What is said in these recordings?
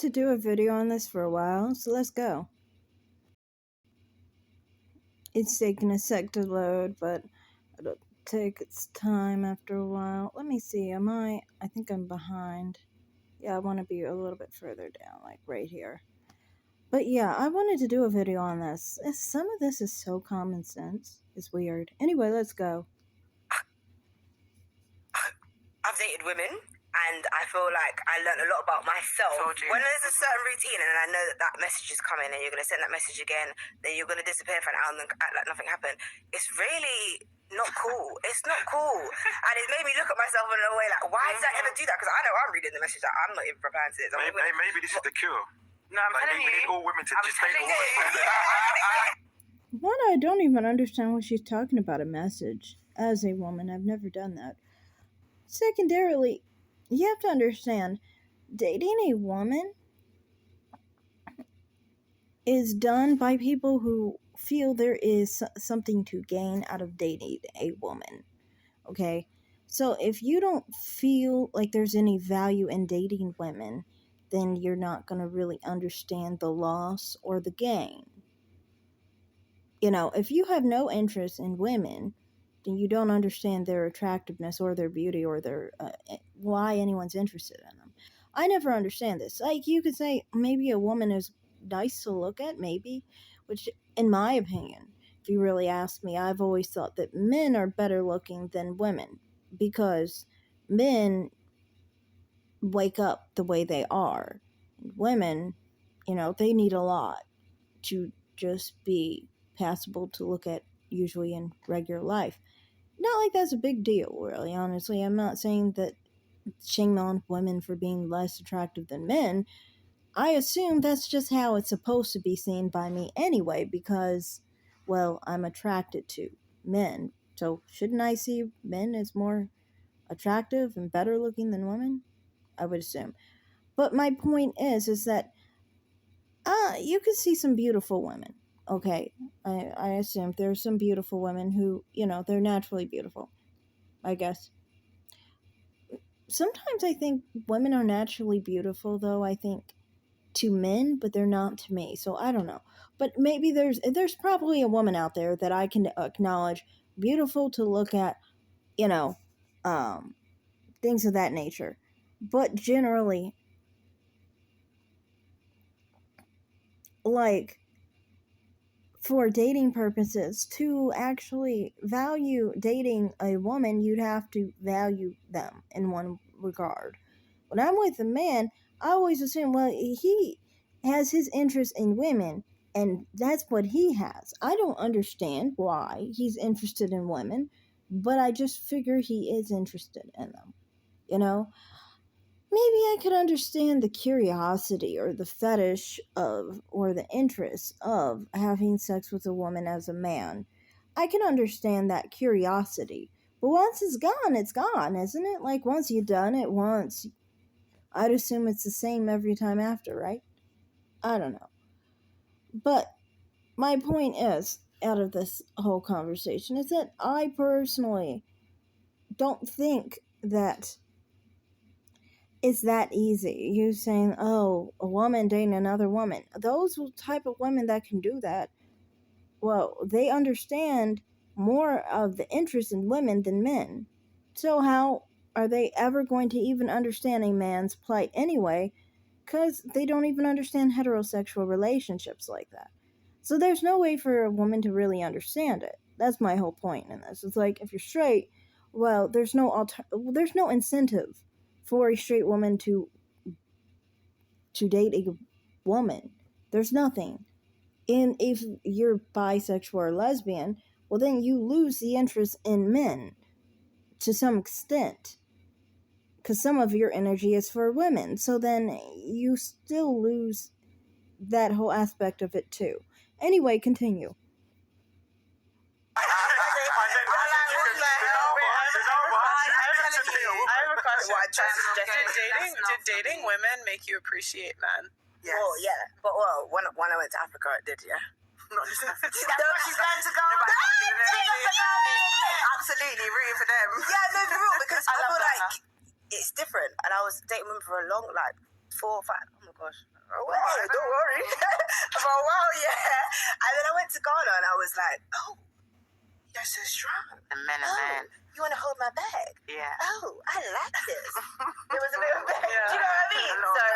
to do a video on this for a while, so let's go. It's taking a sec to load, but it'll take its time after a while. Let me see, I think I'm behind. Yeah, I want to be a little bit further down, like right here. But yeah, I wanted to do a video on this. Some of this is so common sense. It's weird. Anyway, let's go. I've dated women, and I feel like I learned a lot about myself. When there's a certain routine, and I know that message is coming, and you're going to send that message again, then you're going to disappear for an hour and then act like nothing happened. It's really not cool. It's not cool. And it made me look at myself in a way like, why did I ever do that? Because I know I'm reading the message, like, I'm not even replying to it. Maybe this is the cure. No, I'm telling you. We need all women to just date all women. One, I don't even understand what she's talking about a message. As a woman, I've never done that. Secondarily, you have to understand, dating a woman is done by people who feel there is something to gain out of dating a woman. Okay? So if you don't feel like there's any value in dating women, then you're not going to really understand the loss or the gain. You know, if you have no interest in women, then you don't understand their attractiveness or their beauty or their why anyone's interested in them. I never understand this. Like, you could say maybe a woman is nice to look at, maybe, which, in my opinion, if you really ask me, I've always thought that men are better looking than women because men wake up the way they are. And women, you know, they need a lot to just be passable to look at, usually in regular life. Not like that's a big deal, really, honestly. I'm not saying that shame on women for being less attractive than men. I assume that's just how it's supposed to be seen by me anyway, because, well, I'm attracted to men. So shouldn't I see men as more attractive and better looking than women? I would assume. But my point is that you could see some beautiful women. Okay, I assume there's some beautiful women who, you know, they're naturally beautiful, I guess. Sometimes I think women are naturally beautiful, though, I think, to men, but they're not to me, so I don't know. But maybe there's probably a woman out there that I can acknowledge beautiful to look at, you know, things of that nature. But generally, like, for dating purposes, to actually value dating a woman, you'd have to value them in one regard. When I'm with a man, I always assume, well, he has his interest in women, and that's what he has. I don't understand why he's interested in women, but I just figure he is interested in them, you know? Maybe I could understand the curiosity or the fetish of, or the interest of having sex with a woman as a man. I can understand that curiosity. But once it's gone, isn't it? Like, once you've done it once, I'd assume it's the same every time after, right? I don't know. But my point is, out of this whole conversation, is that I personally don't think that it's that easy. You saying, oh, a woman dating another woman. Those type of women that can do that, well, they understand more of the interest in women than men. So how are they ever going to even understand a man's plight anyway? Because they don't even understand heterosexual relationships like that. So there's no way for a woman to really understand it. That's my whole point in this. It's like, if you're straight, well, there's no incentive for a straight woman to date a woman. There's nothing. And if you're bisexual or lesbian, well, then you lose the interest in men to some extent, because some of your energy is for women. So then you still lose that whole aspect of it too. Anyway, continue. Did dating women make you appreciate men? Yes. Well, yeah. But, well, when I went to Africa, it did, yeah. Not just Africa. She's going to go. Absolutely, rooting for them. Yeah, no, for real, because I feel like it's different. And I was dating women for a long, like, 4 or 5, oh my God. gosh. Oh, well, don't worry. For a while, yeah. And then I went to Ghana and I was like, oh, you're so strong. The men are men. You want to hold my bag? Yeah. Oh, I like this. It was a bit of do you know what I mean? So,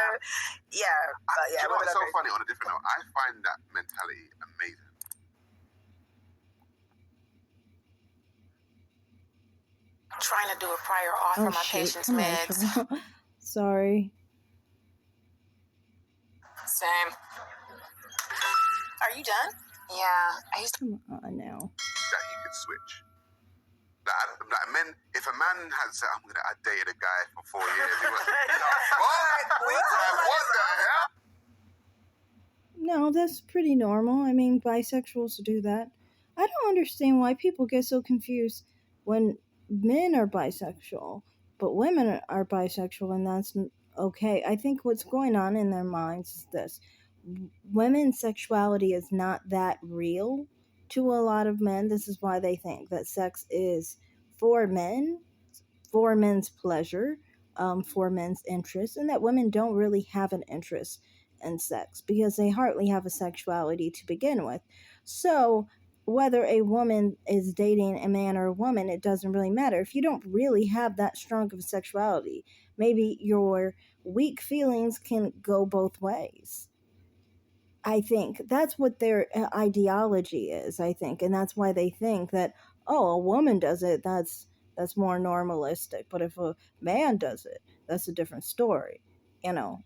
yeah. But yeah, Do you know what's so women are funny on a different note? I find that mentality amazing. I'm trying to do a prior auth for my patient's meds. Sorry. Same. Are you done? Yeah. Come on now. That you could switch. Like men, if a man had said, I dated a guy for 4 years, he was what the hell? No, that's pretty normal. I mean, bisexuals do that. I don't understand why people get so confused when men are bisexual, but women are bisexual, and that's okay. I think what's going on in their minds is this. Women's sexuality is not that real to a lot of men. This is why they think that sex is for men, for men's pleasure, for men's interest, and that women don't really have an interest in sex because they hardly have a sexuality to begin with. So, whether a woman is dating a man or a woman, it doesn't really matter. If you don't really have that strong of a sexuality, maybe your weak feelings can go both ways. I think that's what their ideology is, I think, and that's why they think that, oh, a woman does it, that's more normalistic, but if a man does it, that's a different story, you know.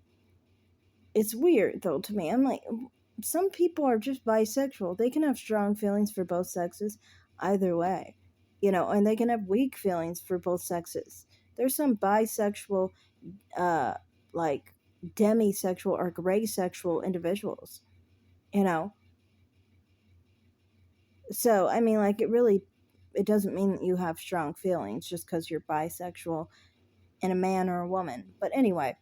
It's weird, though, to me. I'm like, some people are just bisexual. They can have strong feelings for both sexes either way, you know, and they can have weak feelings for both sexes. There's some bisexual, like, demisexual or gray sexual individuals, you know. So, I mean, like, it doesn't mean that you have strong feelings just because you're bisexual in a man or a woman. But anyway.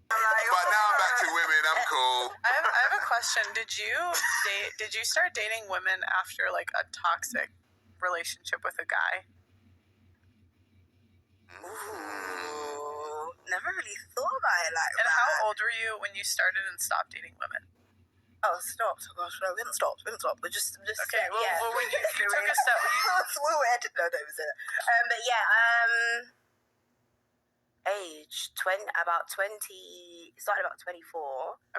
But now I'm back to women. I'm cool. I have a question. Did you start dating women after like a toxic relationship with a guy? Ooh, never really thought about it like that. And how old were you when you started and stopped dating women? Oh, stopped. Oh gosh, no, we didn't stop. We just okay. Well, yeah. Well, when you took a step, we were ended. No, it was it. But yeah, age 20, about 20. Started about 24.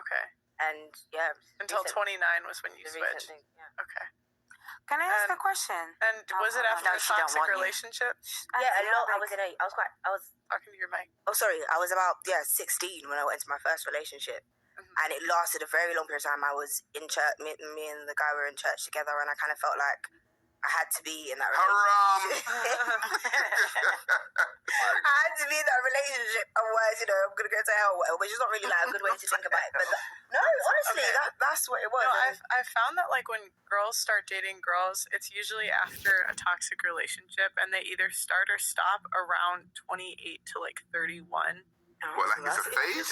Okay. And yeah, until 29 was when you switched. Yeah. Okay. Can I ask a question? And was it after a toxic relationship? Yeah, a lot. I was talking to your mic. Oh, sorry. I was about 16 when I went into my first relationship. And it lasted a very long period of time. I was in church, me and the guy were in church together, and I kind of felt like I had to be in that relationship. I had to be in that relationship, otherwise, you know, I'm going to go to hell, which is not really like a good way to think about it. But no, honestly, okay. That's what it was. No, I've found that like when girls start dating girls, it's usually after a toxic relationship, and they either start or stop around 28 to like 31. Well, like it's a phase?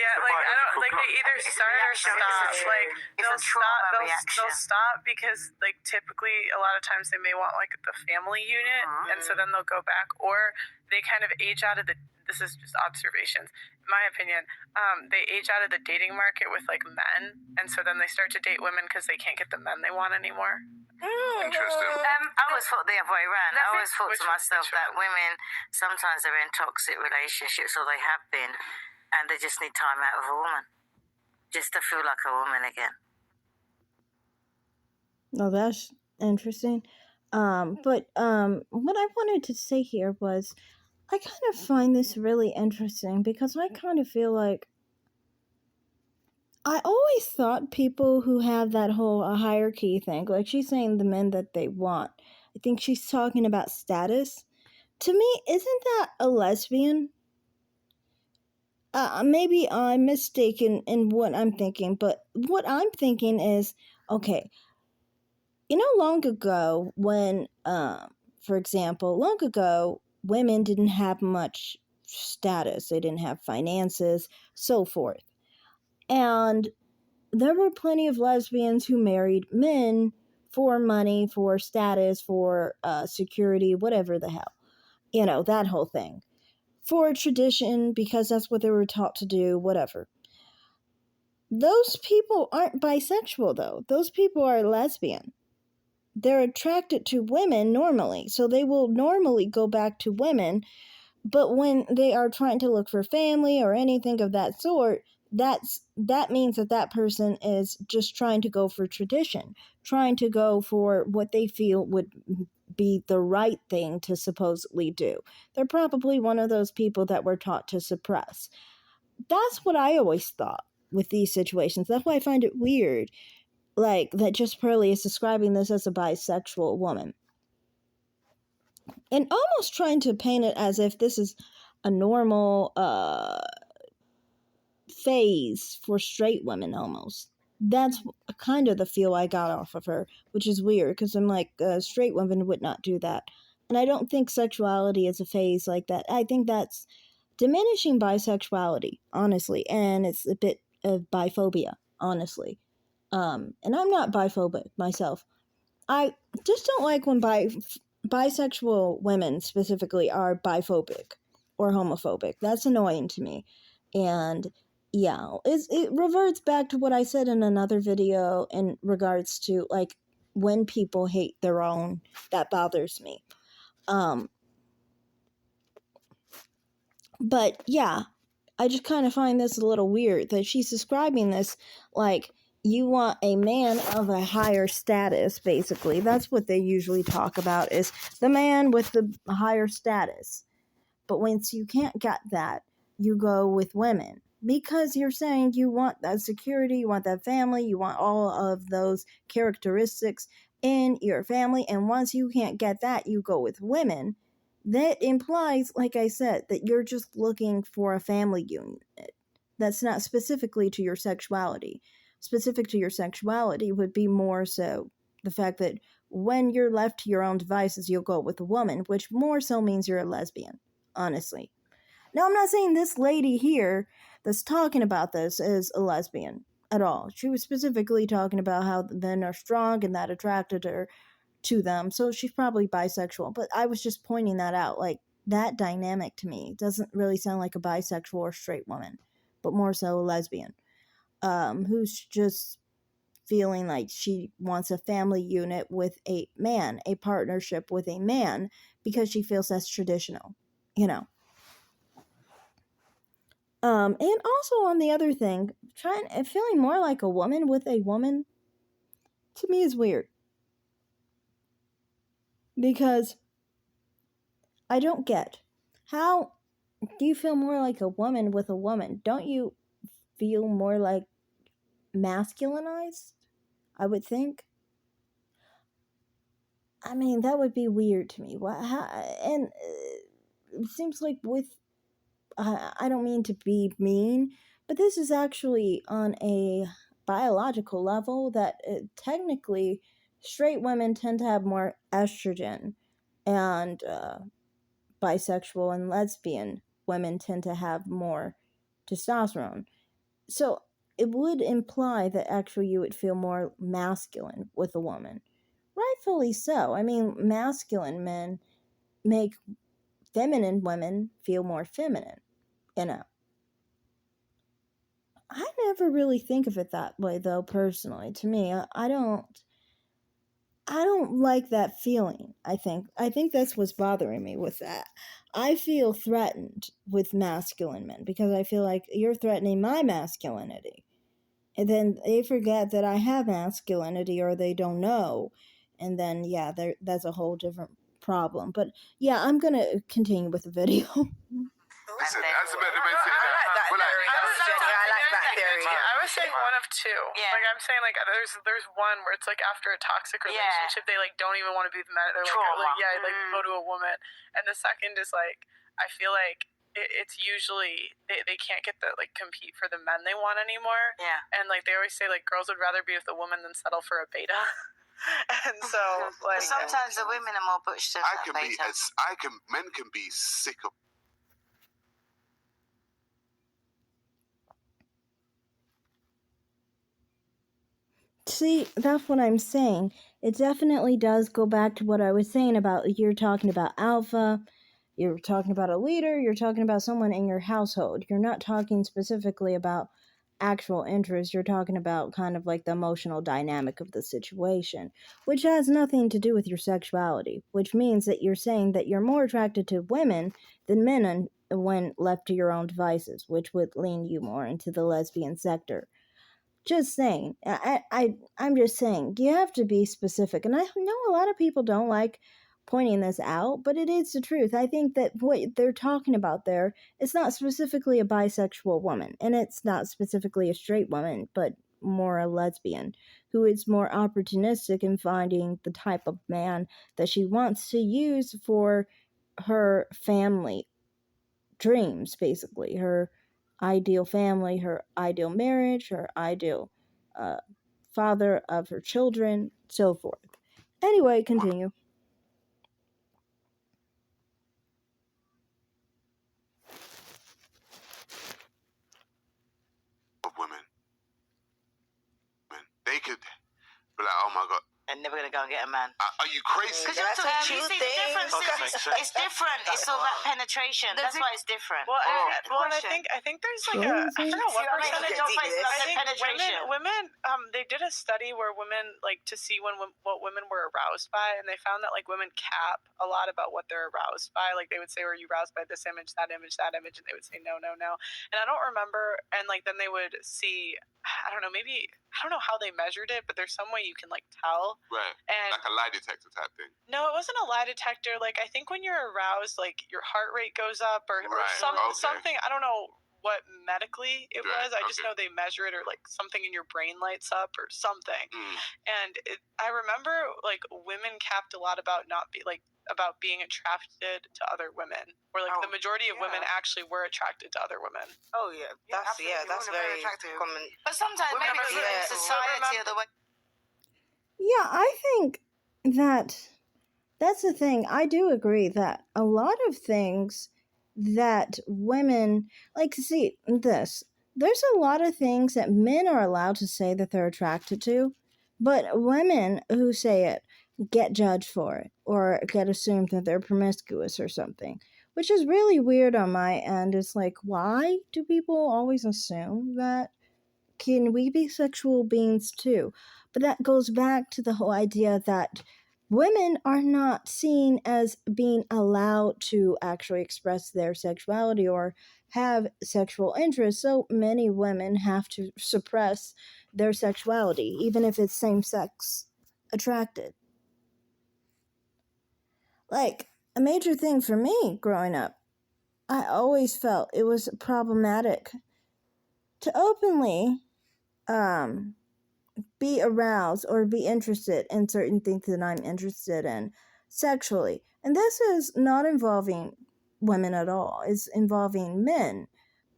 Yeah, like I don't like they either start or stop. Like they'll stop because like typically a lot of times they may want like the family unit, and so then they'll go back, or they kind of age out of the. This is just observations, in my opinion. They age out of the dating market with like men, and so then they start to date women because they can't get the men they want anymore. Interesting. I always thought the other way around. I always thought to myself that women sometimes are in toxic relationships, or they have been, and they just need time out of a woman, just to feel like a woman again. No, that's interesting. But what I wanted to say here was, I kind of find this really interesting because I kind of feel like I always thought people who have that whole hierarchy thing, like she's saying the men that they want, I think she's talking about status. To me, isn't that a lesbian? Maybe I'm mistaken in what I'm thinking, but what I'm thinking is, okay, you know, long ago when, for example, women didn't have much status. They didn't have finances, so forth. And there were plenty of lesbians who married men for money, for status, for security, whatever the hell. You know, that whole thing. for tradition, because that's what they were taught to do, whatever. Those people aren't bisexual, though. Those people are lesbian. They're attracted to women normally, so they will normally go back to women, but when they are trying to look for family or anything of that sort, that means that person is just trying to go for tradition, trying to go for what they feel would be the right thing to supposedly do. They're probably one of those people that were taught to suppress. That's what I always thought with these situations. That's why I find it weird, like, that Just Pearly is describing this as a bisexual woman. And almost trying to paint it as if this is a normal phase for straight women, almost. That's kind of the feel I got off of her, which is weird, because I'm like, straight women would not do that. And I don't think sexuality is a phase like that. I think that's diminishing bisexuality, honestly, and it's a bit of biphobia, honestly. And I'm not biphobic myself. I just don't like when bisexual women specifically are biphobic or homophobic. That's annoying to me. And yeah, it reverts back to what I said in another video in regards to, like, when people hate their own. That bothers me. But yeah, I just kind of find this a little weird that she's describing this like, you want a man of a higher status, basically. That's what they usually talk about, is the man with the higher status. But once you can't get that, you go with women. Because you're saying you want that security, you want that family, you want all of those characteristics in your family. And once you can't get that, you go with women. That implies, like I said, that you're just looking for a family unit. That's not specifically to your sexuality. Specific to your sexuality would be more so the fact that when you're left to your own devices, you'll go with a woman, which more so means you're a lesbian, honestly. Now, I'm not saying this lady here that's talking about this is a lesbian at all. She was specifically talking about how men are strong and that attracted her to them, so she's probably bisexual. But I was just pointing that out, like, that dynamic to me doesn't really sound like a bisexual or straight woman, but more so a lesbian, who's just feeling like she wants a family unit with a man, a partnership with a man, because she feels that's traditional, you know. And also on the other thing, feeling more like a woman with a woman, to me, is weird. Because I don't get, how do you feel more like a woman with a woman? Don't you feel more like masculinized, I would think? I mean, that would be weird to me. And it seems like with, I don't mean to be mean, but this is actually on a biological level that technically straight women tend to have more estrogen, and bisexual and lesbian women tend to have more testosterone. So it would imply that actually you would feel more masculine with a woman. Rightfully so. I mean, masculine men make feminine women feel more feminine, you know. I never really think of it that way, though, personally. To me, I don't like that feeling. I think that's what's bothering me with that. I feel threatened with masculine men because I feel like you're threatening my masculinity. And then they forget that I have masculinity, or they don't know. And then, yeah, that's a whole different problem. But yeah, I'm going to continue with the video. Listen, that's about the main thing. I like that Well, theory. I like that theory. I was saying one of two. Yeah. Like, I'm saying, like, there's one where it's like after a toxic relationship, they like don't even want to be with men. They're like go to a woman. And the second is like, I feel like it's usually they can't get the like compete for the men they want anymore. Yeah. And like they always say, like, girls would rather be with a woman than settle for a beta. And so like sometimes the women are more butch than men can be sick of. See, that's what I'm saying. It definitely does go back to what I was saying about, you're talking about alpha, You're talking about a leader, you're talking about someone in your household. You're not talking specifically about actual interest, you're talking about kind of like the emotional dynamic of the situation, which has nothing to do with your sexuality, which means that you're saying that you're more attracted to women than men when left to your own devices, which would lean you more into the lesbian sector. Just saying. I'm just saying, you have to be specific. And I know a lot of people don't like pointing this out, but it is the truth. I think that what they're talking about there is not specifically a bisexual woman, and it's not specifically a straight woman, but more a lesbian who is more opportunistic in finding the type of man that she wants to use for her family dreams, basically. Her ideal family, her ideal marriage, her ideal father of her children, so forth. Anyway, continue. Of women. They could be like, oh my God. And never gonna go and get a man. Are you crazy? Because you see the difference. It's different. It's all that penetration. That's why it's different. Well, and I think there's like I don't know what percentage. I think women they did a study where women like to see what women were aroused by, and they found that like women cap a lot about what they're aroused by. Like they would say, "Were you aroused by this image, that image, that image?" And they would say, "No, no, no." And I don't remember. And like then they would see. I don't know. Maybe I don't know how they measured it, but there's some way you can like tell. Right. And like a lie detector type thing. No, it wasn't a lie detector. Like I think when you're aroused, like your heart rate goes up or something. I don't know what medically it was. I just know they measure it or like something in your brain lights up or something. And I remember like women capped a lot about about being attracted to other women, or like the majority of women actually were attracted to other women. Oh yeah, that's very common. But sometimes maybe society or the way. Yeah, I think that that's the thing. I do agree that a lot of things that women like, see this. There's a lot of things that men are allowed to say that they're attracted to, but women who say it get judged for it or get assumed that they're promiscuous or something, which is really weird on my end. It's like, why do people always assume that? Can we be sexual beings too? But that goes back to the whole idea that women are not seen as being allowed to actually express their sexuality or have sexual interest. So many women have to suppress their sexuality, even if it's same sex attracted. Like, a major thing for me growing up, I always felt it was problematic to openly be aroused or be interested in certain things that I'm interested in sexually. And this is not involving women at all. It's involving men.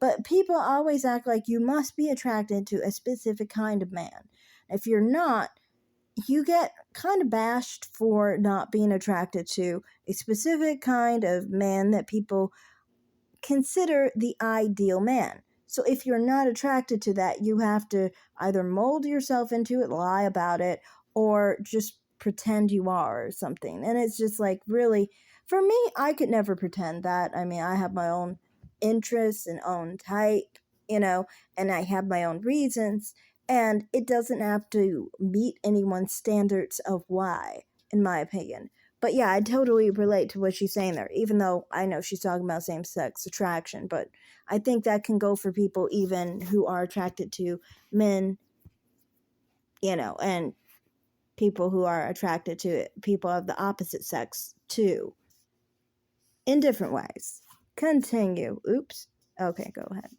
But people always act like you must be attracted to a specific kind of man. If you're not, you get kind of bashed for not being attracted to a specific kind of man that people consider the ideal man. So if you're not attracted to that, you have to either mold yourself into it, lie about it, or just pretend you are or something. And it's just like, really, for me, I could never pretend that. I mean, I have my own interests and own type, and I have my own reasons, and it doesn't have to meet anyone's standards of why, in my opinion. But yeah, I totally relate to what she's saying there, even though I know she's talking about same-sex attraction. But I think that can go for people even who are attracted to men, and people who are attracted to people of the opposite sex, too. In different ways. Continue. Oops. Okay, go ahead.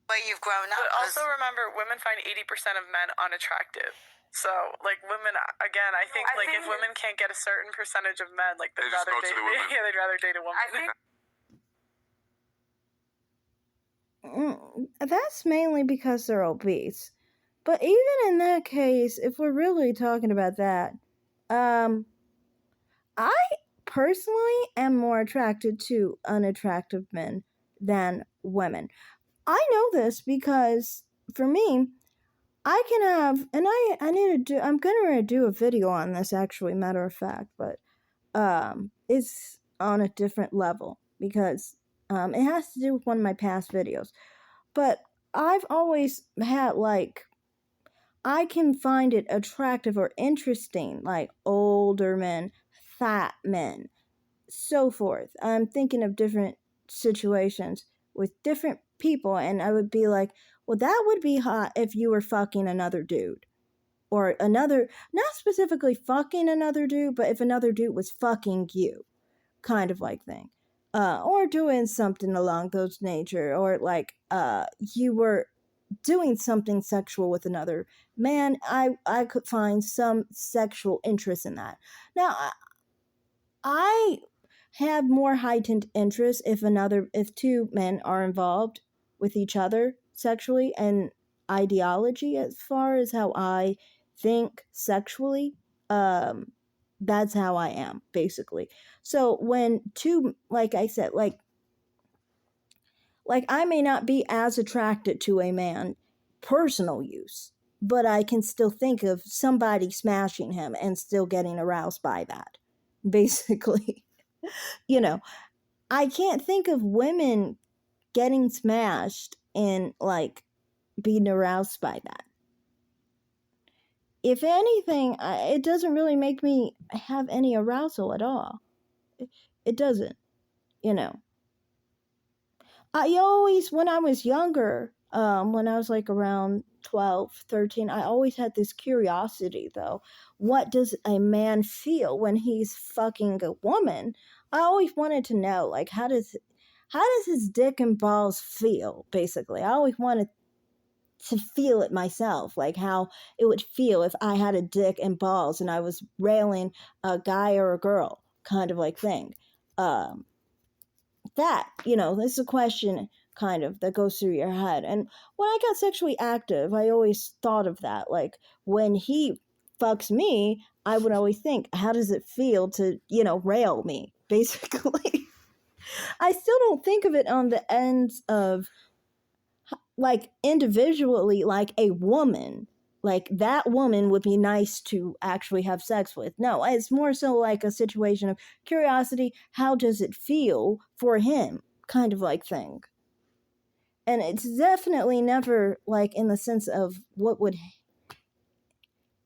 Where you've grown up. But also remember, women find 80% of men unattractive. So, like, women, again, I think if women can't get a certain percentage of men, like, they'd rather date a woman. That's mainly because they're obese. But even in that case, if we're really talking about that, I personally am more attracted to unattractive men than women. I know this because, for me, I can have, and I'm gonna do a video on this, actually, matter of fact, but is on a different level because it has to do with one of my past videos. But I've always had, like, I can find it attractive or interesting, like older men, fat men, so forth. I'm thinking of different situations with different people, and I would be like, well, that would be hot if you were fucking another dude. Or another, not specifically fucking another dude, but if another dude was fucking you, kind of like thing. Or doing something along those nature, or like you were doing something sexual with another man. I could find some sexual interest in that. Now, I have more heightened interest if two men are involved with each other sexually, and ideology as far as how I think sexually. That's how I am, basically. So when two, like I said, like I may not be as attracted to a man personal use, but I can still think of somebody smashing him and still getting aroused by that, basically. You know, I can't think of women getting smashed and, like, being aroused by that. If anything, it doesn't really make me have any arousal at all. It doesn't, you know. I always, when I was younger, when I was like around 12, 13, I always had this curiosity, though. What does a man feel when he's fucking a woman? I always wanted to know, like, how does his dick and balls feel, basically? I always wanted to feel it myself, like how it would feel if I had a dick and balls and I was railing a guy or a girl, kind of like thing. That, this is a question kind of that goes through your head. And when I got sexually active, I always thought of that. Like, when he fucks me, I would always think, how does it feel to, rail me, basically? I still don't think of it on the ends of, like, individually, like a woman. Like, that woman would be nice to actually have sex with. No, it's more so like a situation of curiosity. How does it feel for him? Kind of like thing. And it's definitely never like in the sense of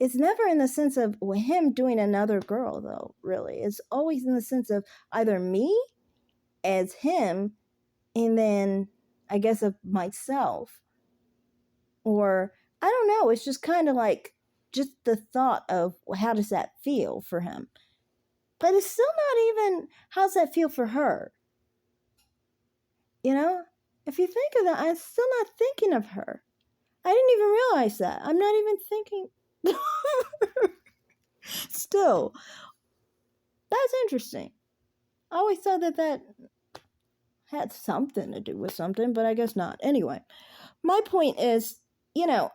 it's never in the sense of him doing another girl, though, really. It's always in the sense of either me as him, and then I guess of myself. Or, I don't know, it's just kind of like just the thought of how does that feel for him. But it's still not even, how's that feel for her? If you think of that, I'm still not thinking of her. I didn't even realize that. I'm not even thinking. Still, that's interesting. I always thought that had something to do with something, but I guess not. Anyway, my point is, yeah,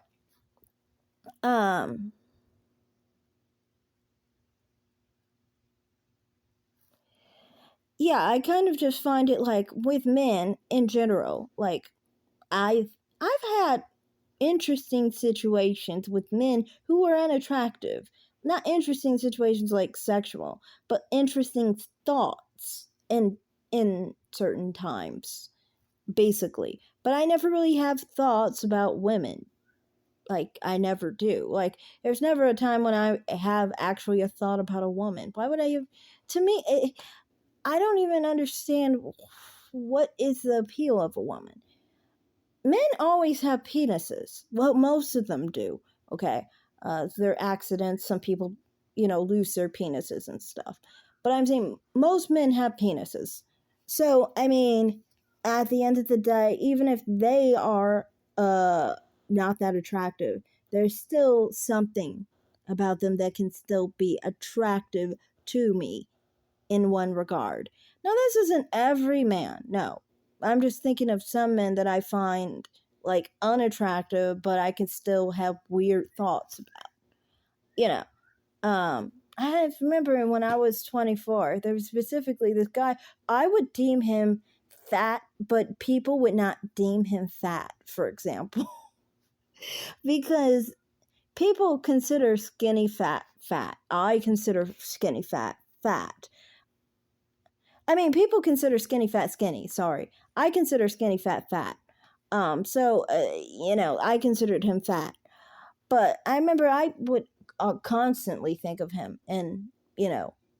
I kind of just find it like with men in general, like I've had interesting situations with men who are unattractive. Not interesting situations like sexual, but interesting thoughts in certain times, basically. But I never really have thoughts about women. Like, I never do. Like, there's never a time when I have actually a thought about a woman. Why would I have? To me, I don't even understand what is the appeal of a woman. Men always have penises. Well, most of them do. Okay, there are accidents. Some people, lose their penises and stuff. But I'm saying most men have penises. So, I mean, at the end of the day, even if they are not that attractive, there's still something about them that can still be attractive to me in one regard. Now, this isn't every man. No. I'm just thinking of some men that I find, like, unattractive, but I can still have weird thoughts about. I remember when I was 24, there was specifically this guy. I would deem him fat, but people would not deem him fat, for example. Because people consider skinny fat fat. I consider skinny fat fat. I mean, people consider skinny fat skinny. Sorry. I consider skinny fat fat. So, I considered him fat. But I remember I would constantly think of him in,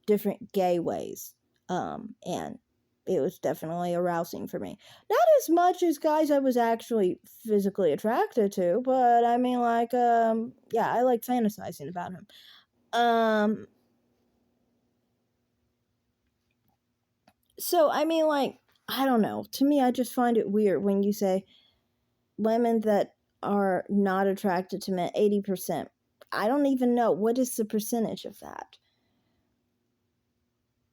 different gay ways. And it was definitely arousing for me. Not as much as guys I was actually physically attracted to, but I mean, like, yeah, I like fantasizing about him. So, I mean, like, I don't know. To me, I just find it weird when you say women that are not attracted to men, 80%. I don't even know. What is the percentage of that?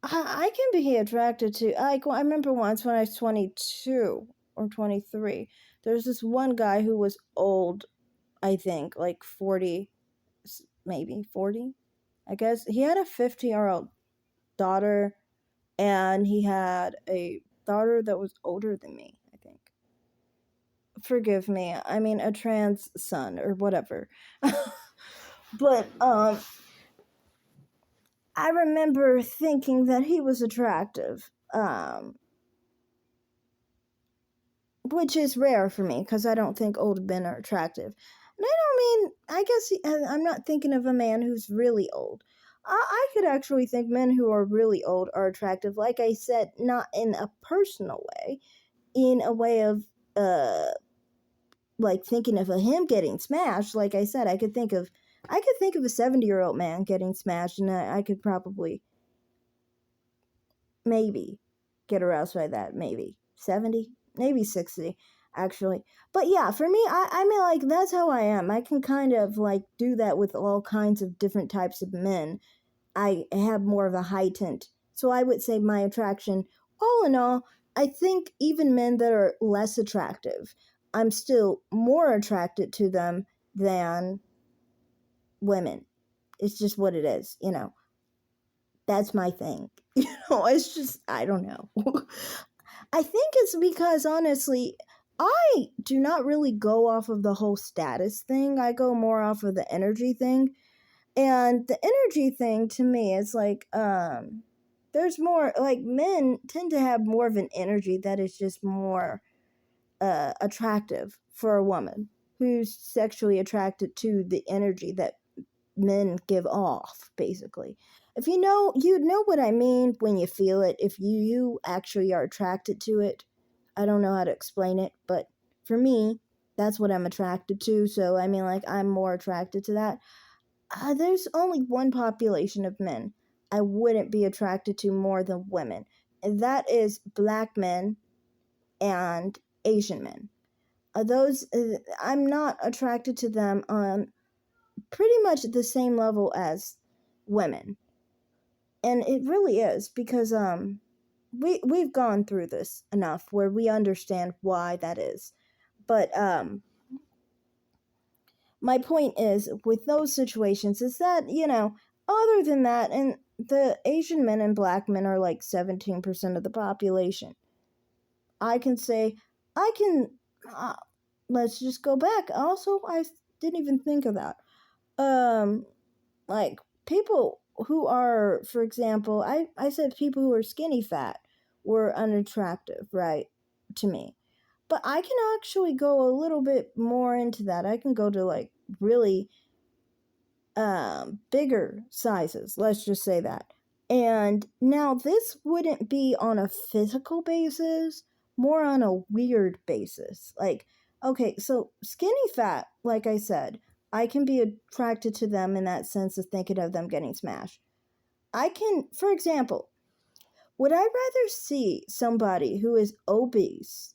I can be attracted to, like, I remember once when I was 22 or 23, there's this one guy who was old, I think, like 40, maybe 40, I guess. He had a 50-year-old daughter, and he had a daughter that was older than me, I think. Forgive me. I mean, a trans son or whatever. But, I remember thinking that he was attractive. Which is rare for me because I don't think old men are attractive. And I don't mean, I guess I'm not thinking of a man who's really old. I could actually think men who are really old are attractive. Like I said, not in a personal way, in a way of, like thinking of him getting smashed. Like I said, I could think of a 70-year-old man getting smashed, and I could probably, maybe, get aroused by that. Maybe 70, maybe 60, actually. But yeah, for me, I mean, like, that's how I am. I can kind of, like, do that with all kinds of different types of men. I have more of a heightened. So I would say my attraction, all in all, I think even men that are less attractive, I'm still more attracted to them than women. It's just what it is, That's my thing. It's just, I don't know. I think it's because, honestly, I do not really go off of the whole status thing. I go more off of the energy thing. And the energy thing to me is like, there's more, like, men tend to have more of an energy that is just more attractive for a woman who's sexually attracted to the energy that men give off, basically. If you know what I mean when you feel it, if you actually are attracted to it. I don't know how to explain it, but for me, that's what I'm attracted to. So, I mean, like, I'm more attracted to that. There's only one population of men I wouldn't be attracted to more than women, and that is black men and Asian men. I'm not attracted to them on pretty much the same level as women. And it really is because we've gone through this enough where we understand why that is. But my point is with those situations is that, other than that, and the Asian men and black men are like 17% of the population. I can say, let's just go back. Also, I didn't even think of that. Like, people who are, for example, I said people who are skinny fat were unattractive, right, to me. But I can actually go a little bit more into that. I can go to, like, really bigger sizes, let's just say that. And now this wouldn't be on a physical basis, more on a weird basis. Like, okay, so skinny fat, like I said, I can be attracted to them in that sense of thinking of them getting smashed. I can, for example, would I rather see somebody who is obese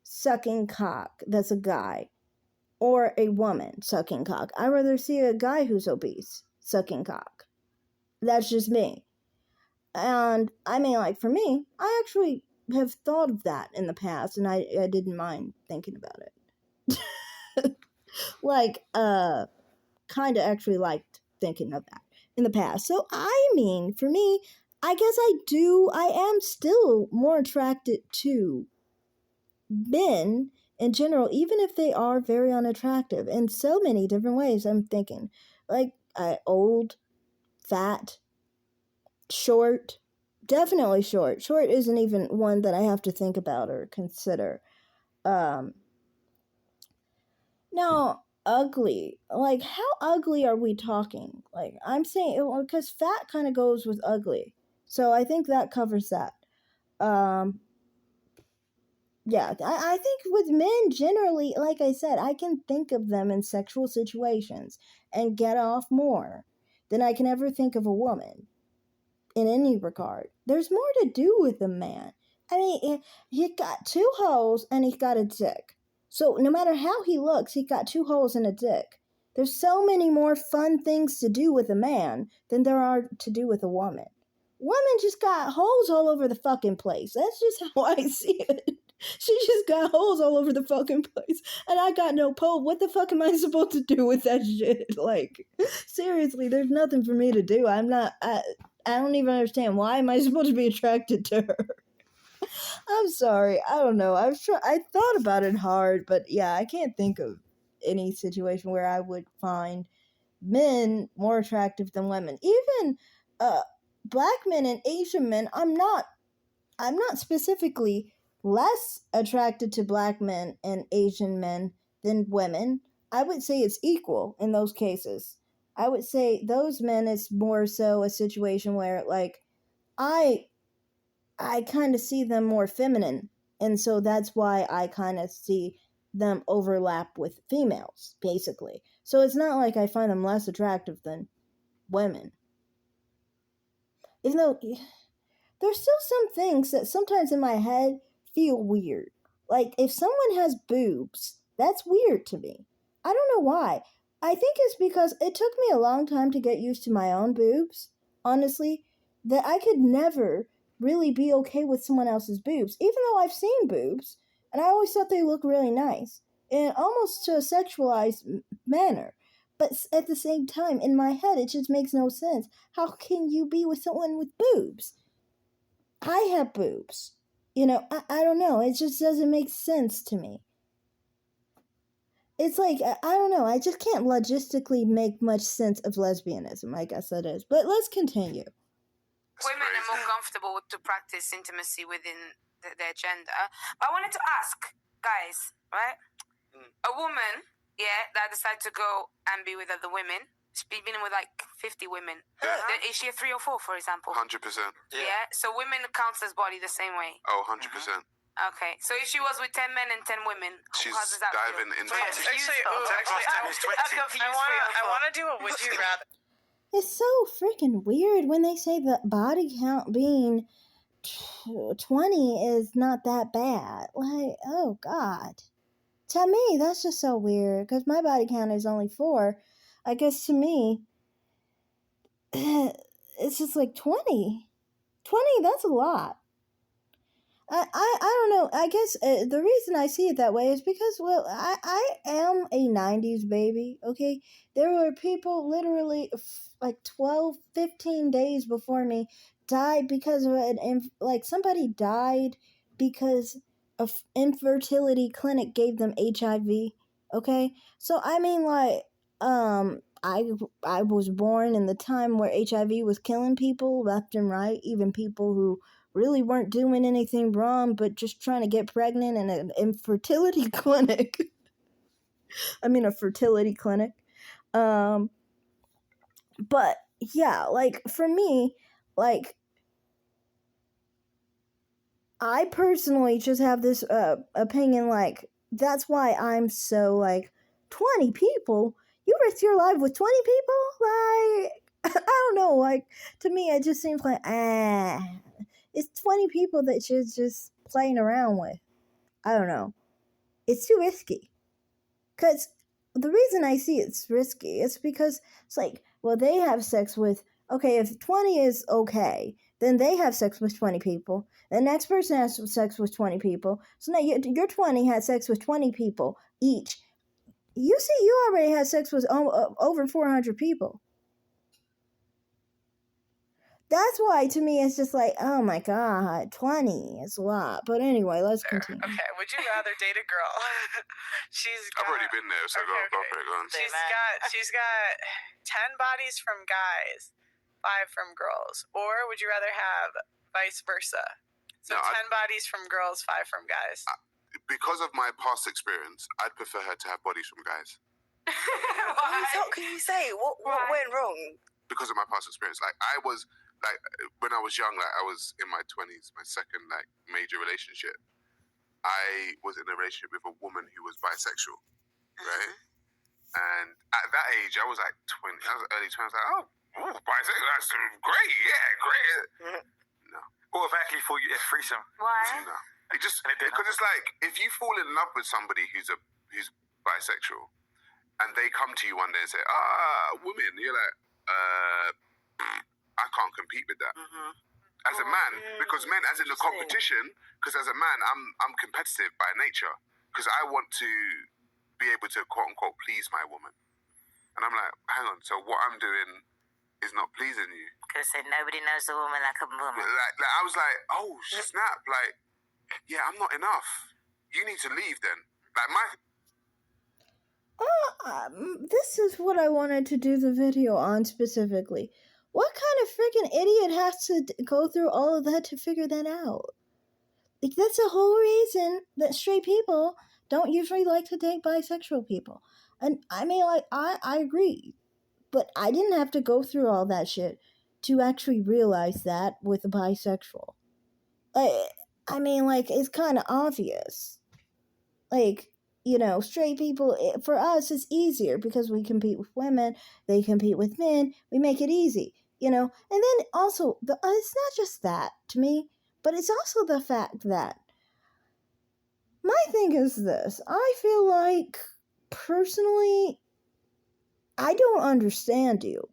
sucking cock, that's a guy, or a woman sucking cock? I'd rather see a guy who's obese sucking cock. That's just me. And I mean, like, for me, I actually have thought of that in the past, and I didn't mind thinking about it. Like, kind of actually liked thinking of that in the past. So, I mean, for me, I guess I am still more attracted to men in general, even if they are very unattractive in so many different ways. I'm thinking, like, old, fat, short, definitely short. Short isn't even one that I have to think about or consider. Now, ugly. Like, how ugly are we talking? Like, I'm saying, because fat kind of goes with ugly. So I think that covers that. Yeah, I think with men generally, like I said, I can think of them in sexual situations and get off more than I can ever think of a woman in any regard. There's more to do with a man. I mean, he got 2 holes and he's got a dick. So no matter how he looks, he got 2 holes and a dick. There's so many more fun things to do with a man than there are to do with a woman. Women just got holes all over the fucking place. That's just how I see it. She just got holes all over the fucking place. And I got no pole. What the fuck am I supposed to do with that shit? Like, seriously, there's nothing for me to do. I don't even understand. Why am I supposed to be attracted to her? I'm sorry. I don't know. I thought about it hard, but yeah, I can't think of any situation where I would find men more attractive than women. Even black men and Asian men, I'm not specifically less attracted to black men and Asian men than women. I would say it's equal in those cases. I would say those men is more so a situation where, like, I kind of see them more feminine, and so that's why I kind of see them overlap with females, basically. So it's not like I find them less attractive than women. Even though there's still some things that sometimes in my head feel weird. Like, if someone has boobs, that's weird to me. I don't know why. I think it's because it took me a long time to get used to my own boobs, honestly, that I could never really be okay with someone else's boobs, even though I've seen boobs, and I always thought they looked really nice, in almost to a sexualized manner. But at the same time, in my head, it just makes no sense. How can you be with someone with boobs? I have boobs. You know, I don't know. It just doesn't make sense to me. It's like, I don't know. I just can't logistically make much sense of lesbianism. I guess that is. But let's continue. Women are more comfortable to practice intimacy within their gender. But I wanted to ask, guys, right? A woman, that decides to go and be with other women. She's been with like 50 women. Yeah. Is she a 3 or 4, for example? 100%. Yeah. So women counts as body the same way. Oh, 100%. Okay. So if she was with 10 men and 10 women, she's how does that diving feel? into I want to do a would you rather. It's so freaking weird when they say the body count being 20 is not that bad. Like, oh God. To me, that's just so weird, because my body count is only 4. I guess to me, it's just like 20. 20, that's a lot. I don't know. I guess the reason I see it that way is because, well, I am a 90s baby, okay? There were people literally like 12, 15 days before me died because of it. Like, somebody died because a infertility clinic gave them HIV, okay? So, I mean, like, I was born in the time where HIV was killing people left and right, even people who really weren't doing anything wrong, but just trying to get pregnant in an infertility clinic. I mean, a fertility clinic. But yeah, like, for me, like, I personally just have this opinion, like, that's why I'm so, like, 20 people? You risk your life with 20 people? Like, I don't know, like, to me, it just seems like, it's 20 people that you're just playing around with. I don't know. It's too risky. Because the reason I see it's risky is because it's like, well, they have sex with, okay, if 20 is okay, then they have sex with 20 people. The next person has sex with 20 people. So now your 20 had sex with 20 people each. You see, you already had sex with over 400 people. That's why, to me, it's just like, oh my God, 20 is a lot. But anyway, let's continue. Okay, would you rather date a girl? I've already been there, so go put it on. She's got 10 bodies from guys, 5 from girls? Or would you rather have vice versa? So No, 10 bodies from girls, 5 from guys. Because of my past experience, I'd prefer her to have bodies from guys. What can you say? What went wrong? Because of my past experience. Like, I was, like, when I was young, like, I was in my 20s, my second, like, major relationship. I was in a relationship with a woman who was bisexual, right? And at that age, I was like 20, I was early 20s, like, oh, bisexual, that's great, yeah, great. No. Or if actually for you, it's threesome. Why? No. Because it's like, if you fall in love with somebody who's bisexual, and they come to you one day and say, women, you're like, I can't compete with that. As a man, because men, as in the competition, because as a man, I'm competitive by nature, because I want to be able to quote unquote please my woman, and I'm like, hang on, so what I'm doing is not pleasing you? Because nobody knows a woman like a woman. Like I was like, oh snap, like, yeah, I'm not enough. You need to leave then. Like this is what I wanted to do the video on specifically. What kind of freaking idiot has to go through all of that to figure that out? Like, that's the whole reason that straight people don't usually like to date bisexual people. And I mean, like, I agree. But I didn't have to go through all that shit to actually realize that with a bisexual. I mean, like, it's kind of obvious. Like, you know, straight people, for us, it's easier because we compete with women, they compete with men, we make it easy, you know? And then also, it's not just that to me, but it's also the fact that my thing is this. I feel like, personally, I don't understand you,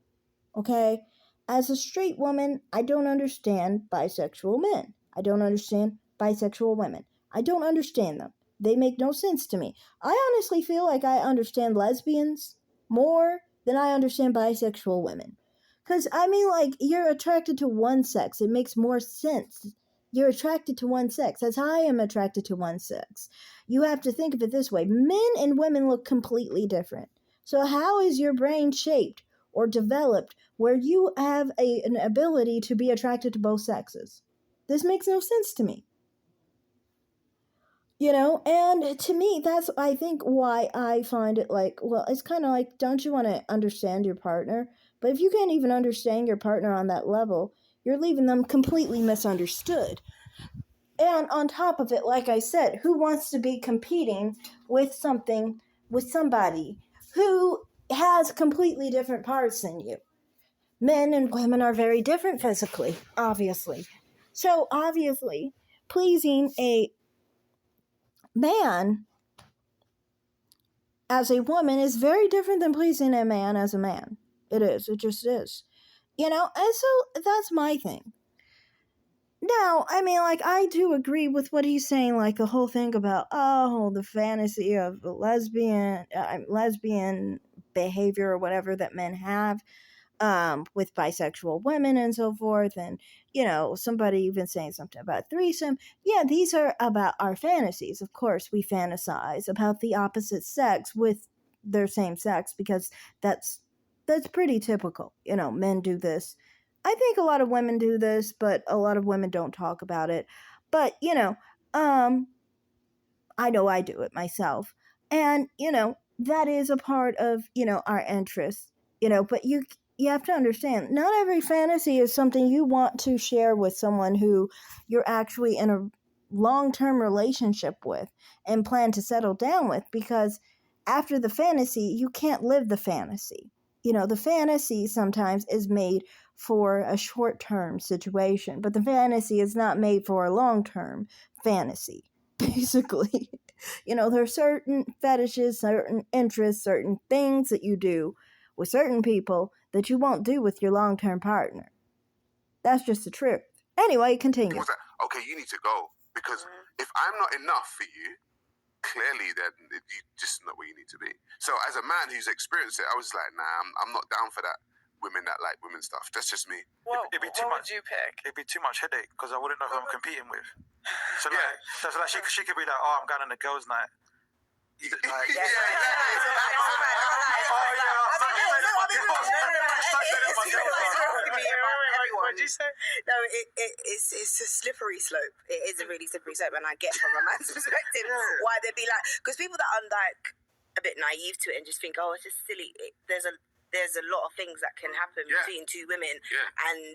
okay? As a straight woman, I don't understand bisexual men. I don't understand bisexual women. I don't understand them. They make no sense to me. I honestly feel like I understand lesbians more than I understand bisexual women. Because, I mean, like, you're attracted to one sex. It makes more sense. You're attracted to one sex, as I am attracted to one sex. You have to think of it this way. Men and women look completely different. So how is your brain shaped or developed where you have an ability to be attracted to both sexes? This makes no sense to me. You know, and to me, that's, I think, why I find it like, well, it's kind of like, don't you want to understand your partner? But if you can't even understand your partner on that level, you're leaving them completely misunderstood. And on top of it, like I said, who wants to be competing with somebody who has completely different parts than you? Men and women are very different physically, obviously. So, obviously, pleasing a man as a woman is very different than pleasing a man as a man. It is. It just is. You know, and so that's my thing. Now, I mean, like, I do agree with what he's saying, like, the whole thing about, oh, the fantasy of lesbian behavior or whatever that men have with bisexual women and so forth, and, you know, somebody even saying something about threesome. Yeah, these are about our fantasies. Of course, we fantasize about the opposite sex with their same sex because that's pretty typical. You know, men do this. I think a lot of women do this, but a lot of women don't talk about it. But, you know, I know I do it myself. And, you know, that is a part of, you know, our interests, you know, but you have to understand, not every fantasy is something you want to share with someone who you're actually in a long-term relationship with and plan to settle down with, because after the fantasy, you can't live the fantasy. You know, the fantasy sometimes is made for a short-term situation, but the fantasy is not made for a long-term fantasy, basically. You know, there are certain fetishes, certain interests, certain things that you do with certain people that you won't do with your long-term partner. That's just the truth. Anyway, continue. was like, okay, you need to go, because if I'm not enough for you, clearly then you just not where you need to be. So as a man who's experienced it, I was like, nah, I'm not down for that. Women that like women stuff. That's just me. It'd be too much. Would you pick? It'd be too much headache because I wouldn't know who I'm competing with. So like, she could be like, oh, I'm going on a girls' night. What'd you say? No, it's a slippery slope. It is a really slippery slope, and I get from a man's perspective why they'd be like, because people that are like a bit naive to it and just think, oh, it's just silly. There's a lot of things that can happen between two women, and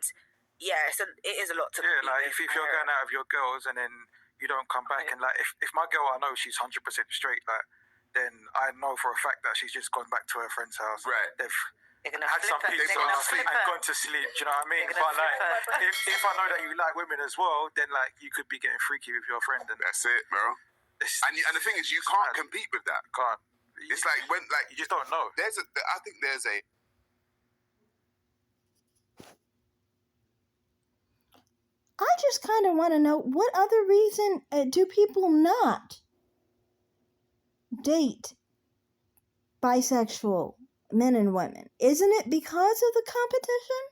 so it is a lot to. Yeah, like if you're going out with your girls and then you don't come back, and like if my girl, I know she's 100% straight, like then I know for a fact that she's just gone back to her friend's house. Right. They've They're gonna had flip some it. pizza They're gonna and flip it. gone to sleep. Do you know what I mean? They're gonna But like, flip it. if I know that you like women as well, then like you could be getting freaky with your friend, and That's it, bro. And the thing is, you can't compete with that. Can't. It's like when You just don't know. I think there's a. I just kind of want to know, what other reason do people not date bisexual men and women? Isn't it because of the competition?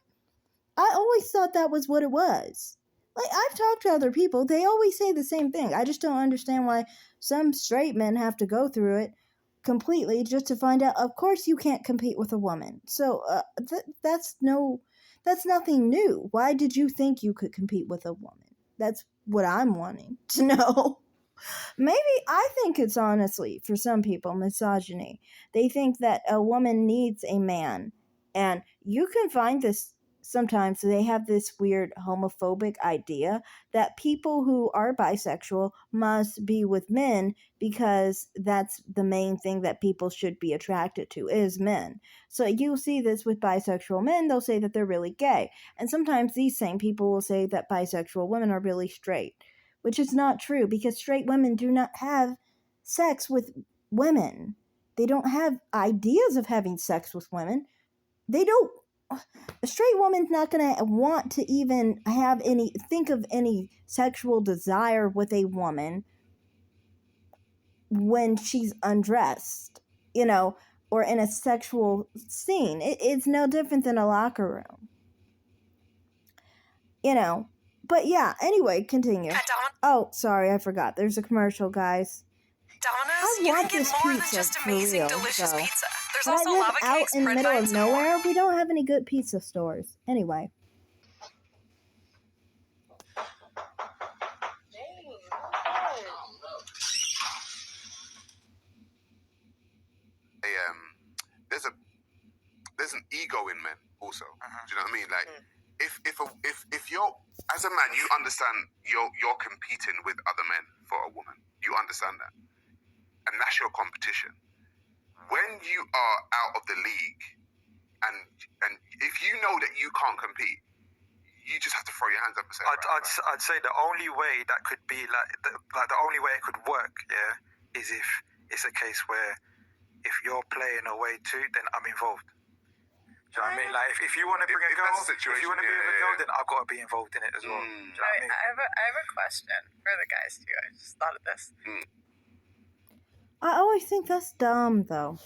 I always thought that was what it was. Like, I've talked to other people, they always say the same thing. I just don't understand why some straight men have to go through it completely just to find out, of course you can't compete with a woman. So that's nothing new. Why did you think you could compete with a woman? That's what I'm wanting to know. Maybe I think it's honestly, for some people, misogyny. They think that a woman needs a man. And you can find this sometimes. They have this weird homophobic idea that people who are bisexual must be with men because that's the main thing that people should be attracted to, is men. So you'll see this with bisexual men. They'll say that they're really gay. And sometimes these same people will say that bisexual women are really straight, which is not true, because straight women do not have sex with women. They don't have ideas of having sex with women. They don't. A straight woman's not going to want to even think of any sexual desire with a woman when she's undressed, or in a sexual scene. It's no different than a locker room. But yeah, anyway, continue. Oh, sorry, I forgot. There's a commercial, guys. Domino's, you can get more than just amazing, delicious pizza. There's also lava cakes, in the bread middle of bites, and more. nowhere. We don't have any good pizza stores. Anyway. There's an ego in men also. Do you know what I mean? Like, if you're, as a man, you understand you're competing with other men for a woman. You understand that, and that's your competition. When you are out of the league, and if you know that you can't compete, you just have to throw your hands up and say, I'd say the only way that could be the only way it could work, is if it's a case where if you're playing away too, then I'm involved. Do you know what I mean? Like, if you want to bring a girl, if you want to be with a girl, then I've got to be involved in it as well. Do you know what I mean? I have a question for the guys too. I just thought of this. I always think that's dumb, though.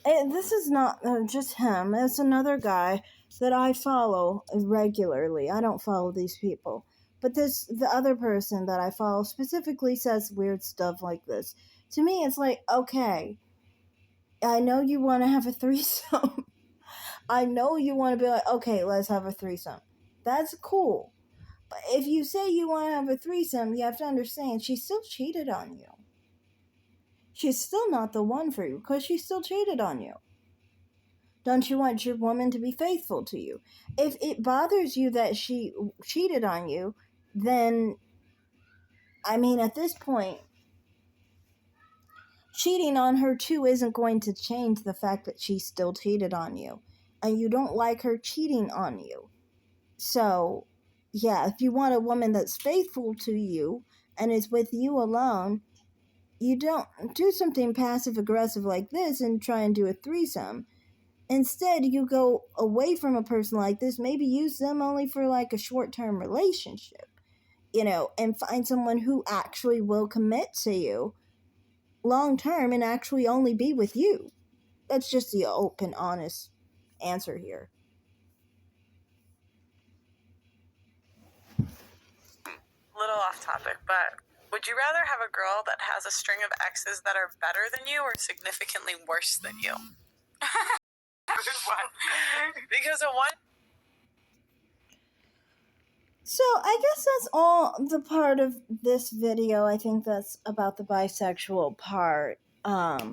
This is not just him. It's another guy that I follow regularly. I don't follow these people. But the other person that I follow specifically says weird stuff like this. To me, it's like, okay, I know you want to have a threesome. I know you want to be like, okay, let's have a threesome. That's cool. But if you say you want to have a threesome, you have to understand she still cheated on you. She's still not the one for you because she still cheated on you. Don't you want your woman to be faithful to you? If it bothers you that she cheated on you, then, I mean, at this point, cheating on her too isn't going to change the fact that she still cheated on you. And you don't like her cheating on you. So, yeah, if you want a woman that's faithful to you and is with you alone, you don't do something passive-aggressive like this and try and do a threesome. Instead, you go away from a person like this, maybe use them only for like a short-term relationship, and find someone who actually will commit to you long-term and actually only be with you. That's just the open, honest answer here. Little off topic, but would you rather have a girl that has a string of exes that are better than you or significantly worse than you? Because of one. So I guess that's all the part of this video. I think that's about the bisexual part. As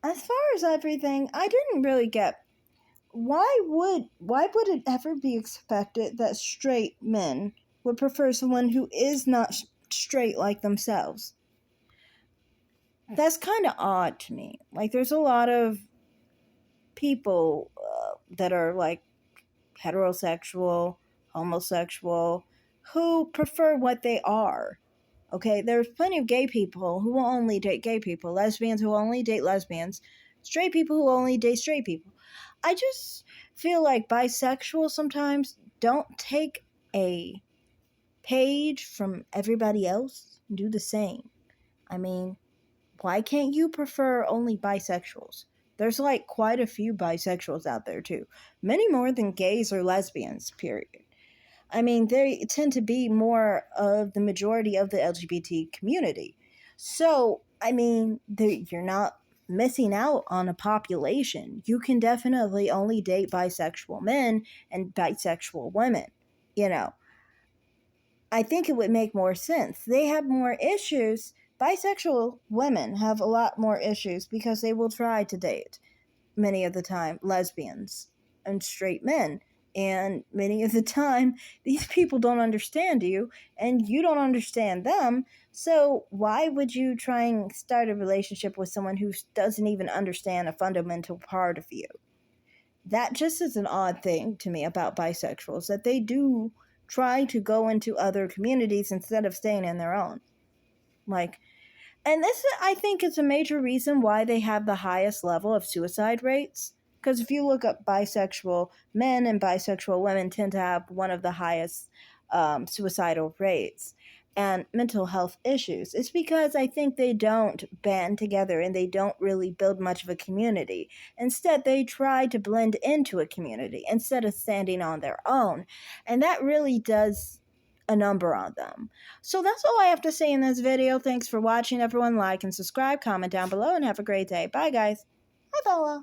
far as everything, I didn't really get why would it ever be expected that straight men would prefer someone who is not straight like themselves? That's kind of odd to me. Like, there's a lot of people that are like heterosexual, homosexual, who prefer what they are. Okay, there's plenty of gay people who will only date gay people, lesbians who only date lesbians, straight people who only date straight people. I just feel like bisexuals sometimes don't take a page from everybody else and do the same. I mean, why can't you prefer only bisexuals? There's like quite a few bisexuals out there too. Many more than gays or lesbians, period. I mean, they tend to be more of the majority of the LGBT community. So, I mean, you're not missing out on a population. You can definitely only date bisexual men and bisexual women. You know, I think it would make more sense. They have more issues. Bisexual women have a lot more issues because they will try to date, many of the time, lesbians and straight men. And many of the time, these people don't understand you, and you don't understand them. So why would you try and start a relationship with someone who doesn't even understand a fundamental part of you? That just is an odd thing to me about bisexuals, that they do try to go into other communities instead of staying in their own. Like, and this, I think, is a major reason why they have the highest level of suicide rates. Because if you look up bisexual men and bisexual women tend to have one of the highest suicidal rates and mental health issues. It's because I think they don't band together and they don't really build much of a community. Instead, they try to blend into a community instead of standing on their own. And that really does a number on them. So that's all I have to say in this video. Thanks for watching, everyone. Like and subscribe, comment down below, and have a great day. Bye, guys. Bye, Bella.